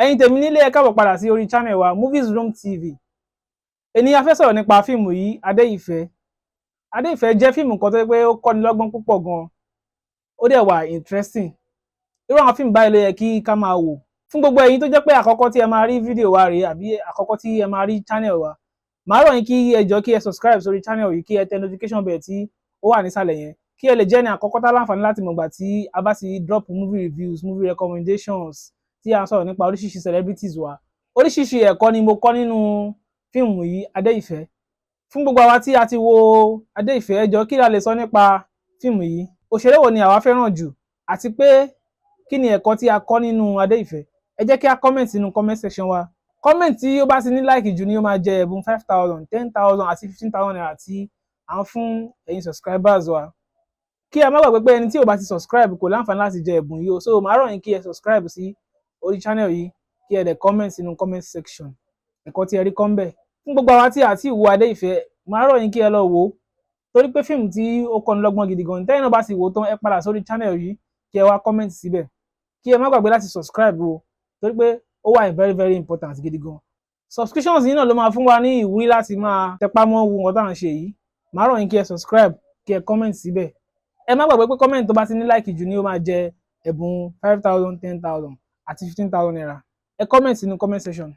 Ẹ̀yin tèmi nílé, ẹ káàbọ̀ padà sí orí channel wa Movies Room TV. Èní a fẹ́ sọ̀rọ̀ nípa fíìmù yìí, Adé-Ìfẹ́. Adé-Ìfẹ́ jẹ́ fíìmù kan tó jẹ́ pé ó kọ́ni lọ́gbọ́n púpọ̀ gan-an, ó dẹ̀ wà interesting. Irú àwọn fíìmù báyìí ló yẹ kí ká máa wò. Fún gbogbo ẹ̀yin tó jẹ́ pé àkọ́kọ́ tí ẹ máa rí fídíò wa rèé àbí àkọ́kọ́ tí ẹ máa rí channel wa, màá rọ̀ yín kí ẹ jọ̀ọ́ kí ẹ subscribe sórí channel yìí, kí ẹ tẹ notification bell tí ó wà nísàlẹ̀ yẹn, kí ẹ lè jẹ́ ní àkọ́kọ́ tá láǹfààní láti mọ̀ ìgbà tí a bá ti drop movie reviews, movie recommendations, tí a ń sọ̀rọ̀ nípa oríṣiríṣi celebrities wa. Oríṣiríṣi ẹ̀kọ́ ni mo kọ́ nínú fíìmù yìí, Adé-Ìfẹ́. Fún gbogbo àwa tí a ti wo Adé-Ìfẹ́, ẹ jọ̀ọ́ kí la lè sọ nípa fíìmù yìí? Òṣèré wo ni àwa fẹ́ràn jù? Àti pé kí ni ẹ̀kọ́ tí a kọ́ nínú Adé-Ìfẹ́? Ẹ jẹ́ kí a comment nínú comment section wa. Comment tí ó bá ti ní like jù ni ó máa jẹ ẹ̀bùn 5,000, 10,000 àti 15,000 naira tí à ń fún ẹ̀yin subscribers wa. Kí ẹ má gbàgbé pé ẹni tí ò bá ti subscribe kò láǹfààní láti jẹ ẹ̀bùn yìí o. So màá rọ̀ yín kí ẹ subscribe sí orí channel yìí, kí ẹ dẹ̀ comment nínú comment section ẹ̀kọ́ tí ẹ rí kọ́ ń bẹ̀. Fún gbogbo àwa tí a ti wo Adé-Ìfẹ́, màá rọ̀ yín kí ẹ lọ wò ó, torí pé fíìmù tí ó kọ́ni lọ́gbọ́n gidi gan-an. Tẹ́yìn náà bá sì wò ó tán, ẹ padà sórí channel yìí kí ẹ wá comment síbẹ̀. Kí ẹ má gbàgbé láti subscribe o, torí pé ó wà very very important gidi gan. Subscriptions yìí náà ló máa fún wa ní ìwúrí láti máa tẹpá mọ́ wo nǹkan tá à ń ṣe yìí. Màá rọ̀ yín kí ẹ subscribe, kí ẹ comment síbẹ̀. Ẹ má gbàgbé pé comment tó bá ti ní like jù ni ó máa jẹ ẹ̀bùn 5,000, 10,000 àti 15,000 naira. Ẹ comment sínú comment section.